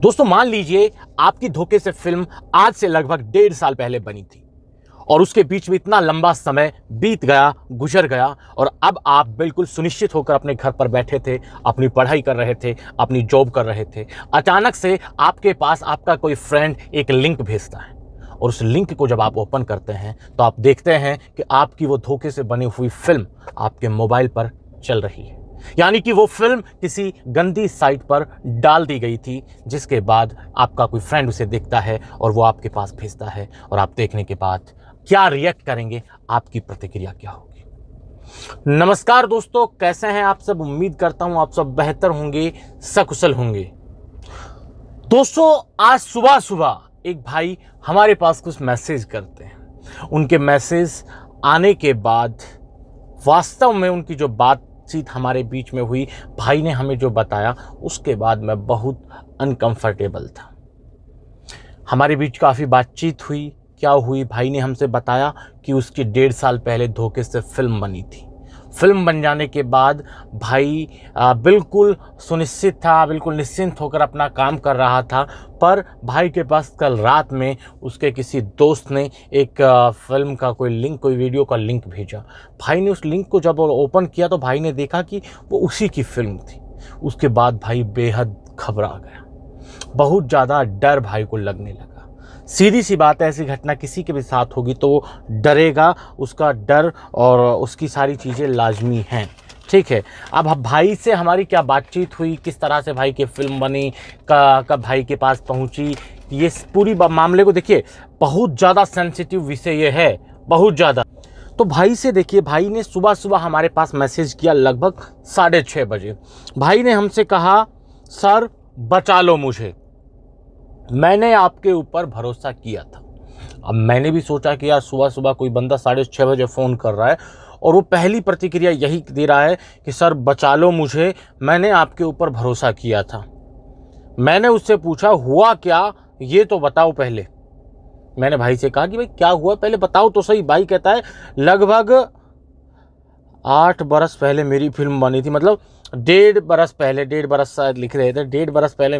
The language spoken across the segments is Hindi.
दोस्तों मान लीजिए आपकी धोखे से फिल्म आज से लगभग 1.5 साल पहले बनी थी और उसके बीच में इतना लंबा समय बीत गया, गुजर गया और अब आप बिल्कुल सुनिश्चित होकर अपने घर पर बैठे थे, अपनी पढ़ाई कर रहे थे, अपनी जॉब कर रहे थे। अचानक से आपके पास आपका कोई फ्रेंड एक लिंक भेजता है और उस लिंक को जब आप ओपन करते हैं तो आप देखते हैं कि आपकी वो धोखे से बनी हुई फिल्म आपके मोबाइल पर चल रही है। यानी कि वो फिल्म किसी गंदी साइट पर डाल दी गई थी, जिसके बाद आपका कोई फ्रेंड उसे देखता है और वो आपके पास भेजता है और आप देखने के बाद क्या रिएक्ट करेंगे, आपकी प्रतिक्रिया क्या होगी। नमस्कार दोस्तों, कैसे हैं आप सब। उम्मीद करता हूं आप सब बेहतर होंगे, सकुशल होंगे। दोस्तों आज सुबह सुबह एक भाई हमारे पास कुछ मैसेज करते हैं। उनके मैसेज आने के बाद वास्तव में उनकी जो बातचीत हमारे बीच में हुई, भाई ने हमें जो बताया उसके बाद मैं बहुत अनकंफर्टेबल था। हमारे बीच काफ़ी बातचीत हुई। क्या हुई, भाई ने हमसे बताया कि उसकी 1.5 साल पहले धोखे से फिल्म बनी थी। फिल्म बन जाने के बाद भाई बिल्कुल सुनिश्चित था, बिल्कुल निश्चिंत होकर अपना काम कर रहा था। पर भाई के पास कल रात में उसके किसी दोस्त ने एक फिल्म का कोई लिंक, कोई वीडियो का लिंक भेजा। भाई ने उस लिंक को जब ओपन किया तो भाई ने देखा कि वो उसी की फिल्म थी। उसके बाद भाई बेहद घबरा गया, बहुत ज़्यादा डर भाई को लगने लगा। सीधी सी बात है, ऐसी घटना किसी के भी साथ होगी तो वो डरेगा, उसका डर और उसकी सारी चीज़ें लाजमी हैं। ठीक है, अब भाई से हमारी क्या बातचीत हुई, किस तरह से भाई की फिल्म बनी, कब भाई के पास पहुंची, ये पूरी मामले को देखिए। बहुत ज़्यादा सेंसिटिव विषय ये है, बहुत ज़्यादा। तो भाई से देखिए, भाई ने सुबह सुबह हमारे पास मैसेज किया लगभग 6:30 बजे। भाई ने हमसे कहा, सर बचा लो मुझे, मैंने आपके ऊपर भरोसा किया था। अब मैंने भी सोचा कि यार सुबह सुबह कोई बंदा 6:30 बजे फ़ोन कर रहा है और वो पहली प्रतिक्रिया यही दे रहा है कि सर बचा लो मुझे, मैंने आपके ऊपर भरोसा किया था। मैंने उससे पूछा हुआ क्या, ये तो बताओ पहले। मैंने भाई से कहा कि भाई क्या हुआ पहले बताओ तो सही। भाई कहता है लगभग 8 बरस पहले मेरी फिल्म बनी थी, मतलब 1.5 बरस पहले, 1.5 बरस शायद लिख रहे थे, 1.5 बरस पहले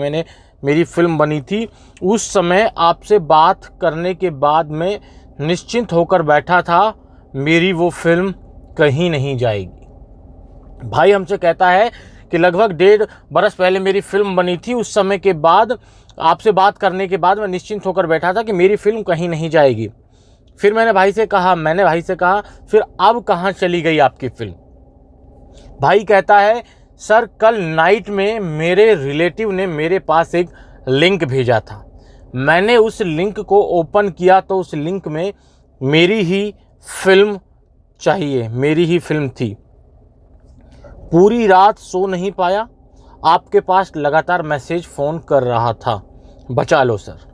मेरी फिल्म बनी थी। उस समय आपसे बात करने के बाद मैं निश्चिंत होकर बैठा था, मेरी वो फिल्म कहीं नहीं जाएगी। भाई हमसे कहता है कि लगभग 1.5 बरस पहले मेरी फिल्म बनी थी, उस समय के बाद आपसे बात करने के बाद मैं निश्चिंत होकर बैठा था कि मेरी फिल्म कहीं नहीं जाएगी। फिर मैंने भाई से कहा फिर अब कहाँ चली गई आपकी फिल्म। भाई कहता है सर कल नाइट में मेरे रिलेटिव ने मेरे पास एक लिंक भेजा था, मैंने उस लिंक को ओपन किया तो उस लिंक में मेरी ही फिल्म चाहिए, मेरी ही फिल्म थी। पूरी रात सो नहीं पाया, आपके पास लगातार मैसेज फ़ोन कर रहा था, बचा लो सर।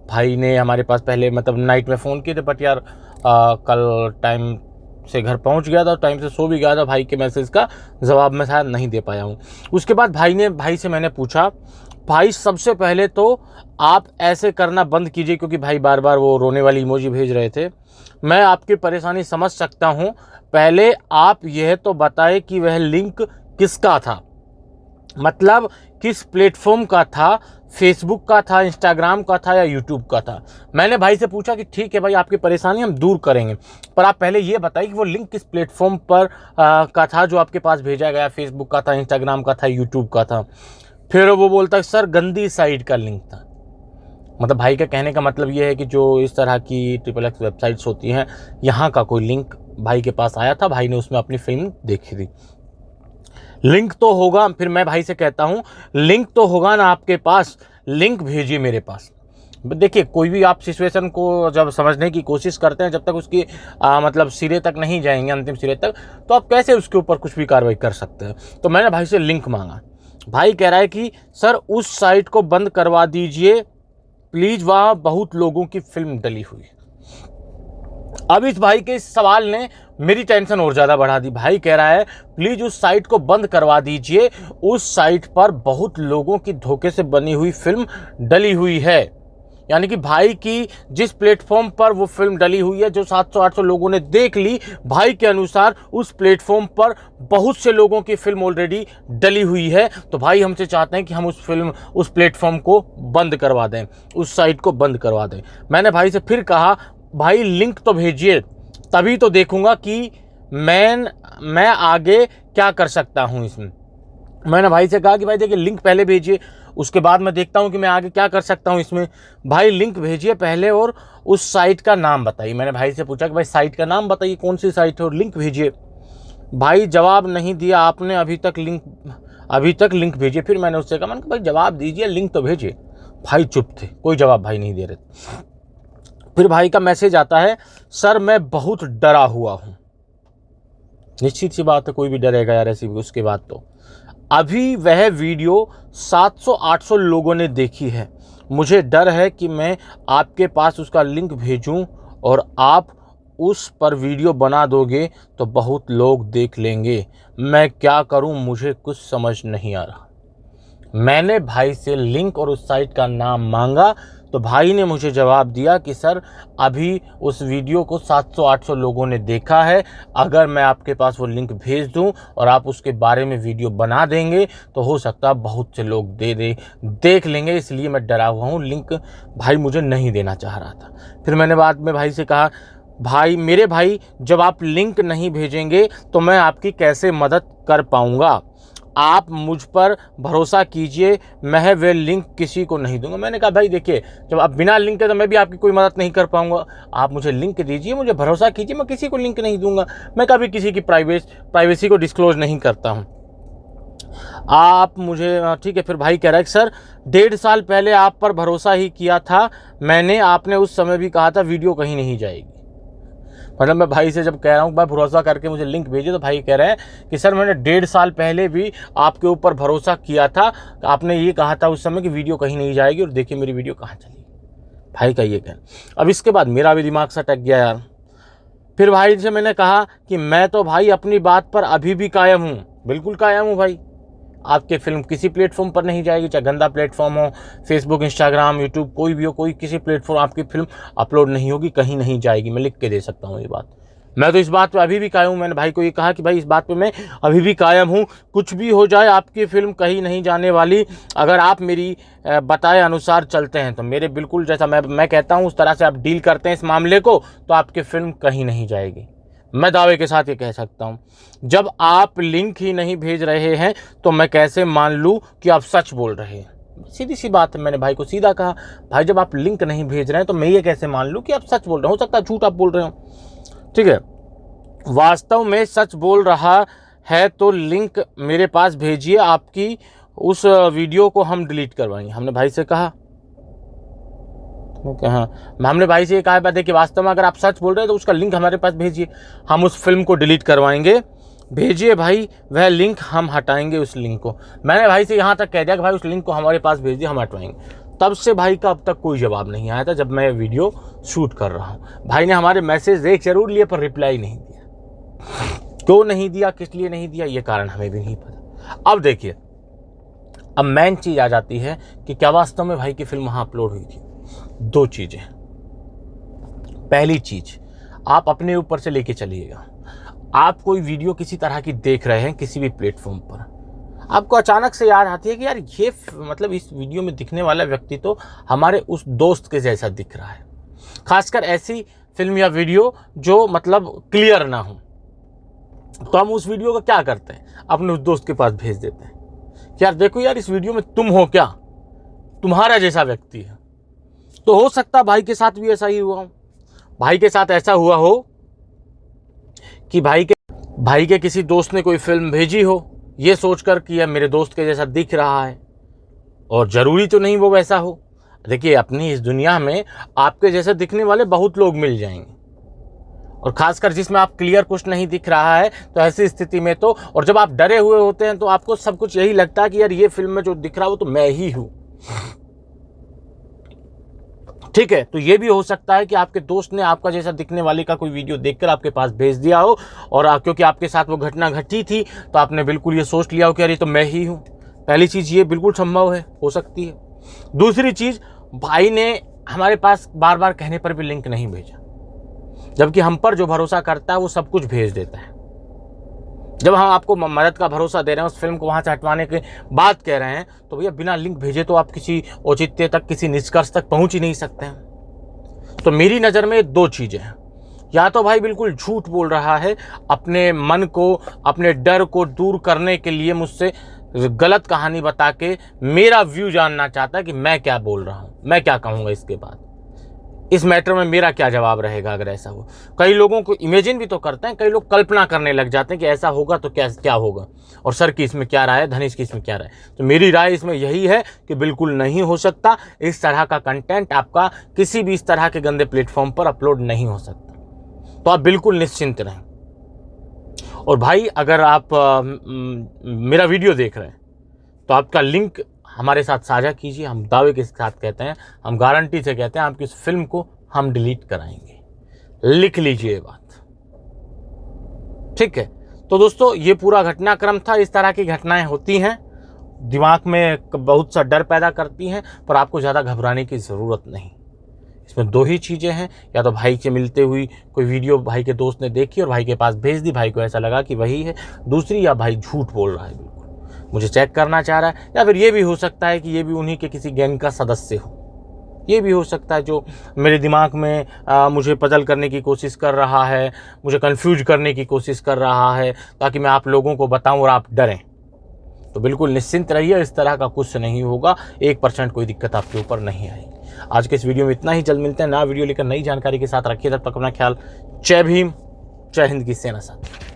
भाई ने हमारे पास पहले मतलब नाइट में फ़ोन किए थे, बट यार कल टाइम से घर पहुंच गया था, टाइम से सो भी गया था, भाई के मैसेज का जवाब मैं शायद नहीं दे पाया हूं। उसके बाद भाई से मैंने पूछा, भाई सबसे पहले तो आप ऐसे करना बंद कीजिए, क्योंकि भाई बार बार वो रोने वाली इमोजी भेज रहे थे। मैं आपकी परेशानी समझ सकता हूं, पहले आप यह तो बताएं कि वह लिंक किसका था, मतलब किस प्लेटफॉर्म का था, फेसबुक का था, इंस्टाग्राम का था या यूट्यूब का था। मैंने भाई से पूछा कि ठीक है भाई, आपकी परेशानी हम दूर करेंगे, पर आप पहले ये बताइए कि वो लिंक किस प्लेटफॉर्म पर का था जो आपके पास भेजा गया, फेसबुक का था, इंस्टाग्राम का था, यूट्यूब का था। फिर वो बोलता है सर गंदी साइट का लिंक था। मतलब भाई का कहने का मतलब ये है कि जो इस तरह की XXX वेबसाइट्स होती हैं, यहाँ का कोई लिंक भाई के पास आया था, भाई ने उसमें अपनी फिल्म देखी थी। लिंक तो होगा, फिर मैं भाई से कहता हूँ लिंक तो होगा ना आपके पास, लिंक भेजिए मेरे पास। देखिए कोई भी आप सिचुएशन को जब समझने की कोशिश करते हैं, जब तक उसकी मतलब सिरे तक नहीं जाएंगे, अंतिम सिरे तक, तो आप कैसे उसके ऊपर कुछ भी कार्रवाई कर सकते हैं। तो मैंने भाई से लिंक मांगा। भाई कह रहा है कि सर उस साइट को बंद करवा दीजिए प्लीज़, वहाँ बहुत लोगों की फिल्म डली हुई। अब इस भाई के इस सवाल ने मेरी टेंशन और ज़्यादा बढ़ा दी। भाई कह रहा है प्लीज़ उस साइट को बंद करवा दीजिए, उस साइट पर बहुत लोगों की धोखे से बनी हुई फिल्म डली हुई है। यानी कि भाई की जिस प्लेटफॉर्म पर वो फिल्म डली हुई है, जो 700-800 लोगों ने देख ली, भाई के अनुसार उस प्लेटफॉर्म पर बहुत से लोगों की फिल्म ऑलरेडी डली हुई है। तो भाई हमसे चाहते हैं कि हम उस प्लेटफॉर्म को बंद करवा दें, उस साइट को बंद करवा दें। मैंने भाई से फिर कहा, भाई लिंक तो भेजिए, तभी तो देखूंगा कि मैं आगे क्या कर सकता हूं इसमें। मैंने भाई से कहा कि भाई देखिए लिंक पहले भेजिए, उसके बाद मैं देखता हूं कि मैं आगे क्या कर सकता हूं इसमें। भाई लिंक भेजिए पहले और उस साइट का नाम बताइए। मैंने भाई से पूछा कि भाई साइट का नाम बताइए, कौन सी साइट है, और लिंक भेजिए। भाई जवाब नहीं दिया आपने, अभी तक लिंक भेजिए। फिर मैंने उससे कहा, मैंने कहा भाई जवाब दीजिए, लिंक तो भेजिए। भाई चुप थे, कोई जवाब भाई नहीं दे रहे। फिर भाई का मैसेज आता है, सर मैं बहुत डरा हुआ हूं। निश्चित सी बात है, कोई भी डरेगा यार ऐसी उसके बाद। तो अभी वह वीडियो 700-800 लोगों ने देखी है। मुझे डर है कि मैं आपके पास उसका लिंक भेजूं और आप उस पर वीडियो बना दोगे तो बहुत लोग देख लेंगे। मैं क्या करूं, मुझे कुछ समझ नहीं आ रहा। मैंने भाई से लिंक और उस साइट का नाम मांगा तो भाई ने मुझे जवाब दिया कि सर अभी उस वीडियो को 700-800 लोगों ने देखा है। अगर मैं आपके पास वो लिंक भेज दूं और आप उसके बारे में वीडियो बना देंगे तो हो सकता है बहुत से लोग देख लेंगे, इसलिए मैं डरा हुआ हूं। लिंक भाई मुझे नहीं देना चाह रहा था। फिर मैंने बाद में भाई से कहा, मेरे भाई जब आप लिंक नहीं भेजेंगे तो मैं आपकी कैसे मदद कर पाऊँगा। आप मुझ पर भरोसा कीजिए, मैं वे लिंक किसी को नहीं दूंगा। मैंने कहा भाई देखिए, जब आप बिना लिंक के तो मैं भी आपकी कोई मदद नहीं कर पाऊंगा। आप मुझे लिंक दीजिए, मुझे भरोसा कीजिए, मैं किसी को लिंक नहीं दूंगा। मैं कभी किसी की प्राइवेसी को डिस्क्लोज नहीं करता हूं। आप मुझे ठीक है। फिर भाई कह रहा है सर 1.5 साल पहले आप पर भरोसा ही किया था मैंने, आपने उस समय भी कहा था वीडियो कहीं नहीं जाएगी। मतलब मैं भाई से जब कह रहा हूँ भाई भरोसा करके मुझे लिंक भेजिए, तो भाई कह रहे हैं कि सर मैंने 1.5 साल पहले भी आपके ऊपर भरोसा किया था, आपने ये कहा था उस समय कि वीडियो कहीं नहीं जाएगी, और देखिए मेरी वीडियो कहाँ चली। भाई का ये कहना। अब इसके बाद मेरा भी दिमाग सा अटक गया यार। फिर भाई से मैंने कहा कि मैं तो भाई अपनी बात पर अभी भी कायम हूँ, बिल्कुल कायम हूँ भाई। आपकी फिल्म किसी प्लेटफॉर्म पर नहीं जाएगी, चाहे गंदा प्लेटफॉर्म हो, फेसबुक, इंस्टाग्राम, यूट्यूब, कोई भी हो, कोई किसी प्लेटफॉर्म आपकी फिल्म अपलोड नहीं होगी, कहीं नहीं जाएगी। मैं लिख के दे सकता हूँ ये बात। मैं तो इस बात पे अभी भी कायम हूँ। मैंने भाई को ये कहा कि भाई इस बात पे मैं अभी भी कायम हूँ, कुछ भी हो जाए आपकी फिल्म कहीं नहीं जाने वाली। अगर आप मेरी बताए अनुसार चलते हैं तो मेरे बिल्कुल जैसा मैं कहता हूँ उस तरह से आप डील करते हैं इस मामले को, तो आपकी फिल्म कहीं नहीं जाएगी। मैं दावे के साथ ये कह सकता हूँ। जब आप लिंक ही नहीं भेज रहे हैं तो मैं कैसे मान लूँ कि आप सच बोल रहे हैं। सीधी सी बात है, मैंने भाई को सीधा कहा, भाई जब आप लिंक नहीं भेज रहे हैं तो मैं ये कैसे मान लूँ कि आप सच बोल रहे हो सकता है झूठ आप बोल रहे हो। ठीक है, वास्तव में सच बोल रहा है तो लिंक मेरे पास भेजिए, आपकी उस वीडियो को हम डिलीट करवाएंगे। हमने भाई से कहा, हमने भाई से ये कहा बात है कि वास्तव में अगर आप सच बोल रहे हैं तो उसका लिंक हमारे पास भेजिए, हम उस फिल्म को डिलीट करवाएंगे। भेजिए भाई वह लिंक, हम हटाएंगे उस लिंक को। मैंने भाई से यहाँ तक कह दिया कि भाई उस लिंक को हमारे पास भेज दिए, हम हटवाएंगे। तब से भाई का अब तक कोई जवाब नहीं आया था जब मैं वीडियो शूट कर रहा हूँ। भाई ने हमारे मैसेज देख जरूर लिए पर रिप्लाई नहीं दिया। क्यों नहीं दिया, किस लिए नहीं दिया, ये कारण हमें भी नहीं पता। अब देखिए, अब मेन चीज़ आ जाती है कि क्या वास्तव में भाई की फिल्म वहाँ अपलोड हुई थी। दो चीज़ें। पहली चीज़, आप अपने ऊपर से लेके चलिएगा। आप कोई वीडियो किसी तरह की देख रहे हैं किसी भी प्लेटफॉर्म पर, आपको अचानक से याद आती है कि यार ये मतलब इस वीडियो में दिखने वाला व्यक्ति तो हमारे उस दोस्त के जैसा दिख रहा है। खासकर ऐसी फिल्म या वीडियो जो मतलब क्लियर ना हो, तो हम उस वीडियो का क्या करते हैं, अपने उस दोस्त के पास भेज देते हैं कि यार देखो यार इस वीडियो में तुम हो क्या, तुम्हारा जैसा व्यक्ति है। तो हो सकता है भाई के साथ भी ऐसा ही हुआ हो। भाई के साथ ऐसा हुआ हो कि भाई के किसी दोस्त ने कोई फिल्म भेजी हो ये सोचकर कि यह मेरे दोस्त के जैसा दिख रहा है, और ज़रूरी तो नहीं वो वैसा हो। देखिए, अपनी इस दुनिया में आपके जैसे दिखने वाले बहुत लोग मिल जाएंगे, और खासकर जिसमें आप क्लियर कुछ नहीं दिख रहा है, तो ऐसी स्थिति में तो, और जब आप डरे हुए होते हैं तो आपको सब कुछ यही लगता है कि यार ये फिल्म में जो दिख रहा है वो तो मैं ही हूँ। ठीक है, तो ये भी हो सकता है कि आपके दोस्त ने आपका जैसा दिखने वाले का कोई वीडियो देखकर आपके पास भेज दिया हो, और क्योंकि आपके साथ वो घटना घटी थी तो आपने बिल्कुल ये सोच लिया हो कि यार ये तो मैं ही हूँ। पहली चीज़ ये बिल्कुल संभव है, हो सकती है। दूसरी चीज़, भाई ने हमारे पास बार बार कहने पर भी लिंक नहीं भेजा, जबकि हम पर जो भरोसा करता है वो सब कुछ भेज देता है। जब हम आपको मदद का भरोसा दे रहे हैं, उस फिल्म को वहाँ से हटवाने की बात कह रहे हैं, तो भैया बिना लिंक भेजे तो आप किसी औचित्य तक, किसी निष्कर्ष तक पहुँच ही नहीं सकते हैं। तो मेरी नज़र में दो चीज़ें हैं, या तो भाई बिल्कुल झूठ बोल रहा है, अपने मन को, अपने डर को दूर करने के लिए मुझसे गलत कहानी बता के मेरा व्यू जानना चाहता है कि मैं क्या बोल रहा हूँ, मैं क्या कहूँगा इसके बाद, इस मैटर में मेरा क्या जवाब रहेगा अगर ऐसा हो। कई लोगों को इमेजिन भी तो करते हैं, कई लोग कल्पना करने लग जाते हैं कि ऐसा होगा तो क्या क्या होगा, और सर की इसमें क्या राय है, धनेश की इसमें क्या राय है। तो मेरी राय इसमें यही है कि बिल्कुल नहीं हो सकता, इस तरह का कंटेंट आपका किसी भी इस तरह के गंदे प्लेटफॉर्म पर अपलोड नहीं हो सकता। तो आप बिल्कुल निश्चिंत रहें। और भाई अगर आप मेरा वीडियो देख रहे हैं तो आपका लिंक हमारे साथ साझा कीजिए। हम दावे के साथ कहते हैं, हम गारंटी से कहते हैं, आपकी इस फिल्म को हम डिलीट कराएंगे। लिख लीजिए बात, ठीक है। तो दोस्तों ये पूरा घटनाक्रम था। इस तरह की घटनाएं होती हैं, दिमाग में बहुत सा डर पैदा करती हैं, पर आपको ज़्यादा घबराने की ज़रूरत नहीं। इसमें दो ही चीज़ें हैं, या तो भाई से मिलते हुई कोई वीडियो भाई के दोस्त ने देखी और भाई के पास भेज दी, भाई को ऐसा लगा कि वही है। दूसरी, या भाई झूठ बोल रहा है, बिल्कुल मुझे चेक करना चाह रहा है। या फिर ये भी हो सकता है कि ये भी उन्हीं के किसी गैंग का सदस्य हो। ये भी हो सकता है जो मेरे दिमाग में मुझे पजल करने की कोशिश कर रहा है, मुझे कंफ्यूज करने की कोशिश कर रहा है, ताकि मैं आप लोगों को बताऊं और आप डरें। तो बिल्कुल निश्चिंत रहिए, इस तरह का कुछ नहीं होगा, 1% कोई दिक्कत आपके ऊपर नहीं आएगी। आज के इस वीडियो में इतना ही। जल्द मिलते हैं नया वीडियो लेकर, नई जानकारी के साथ। रखिए तब तक अपना ख्याल। जय भीम, जय हिंद की सेना साथ।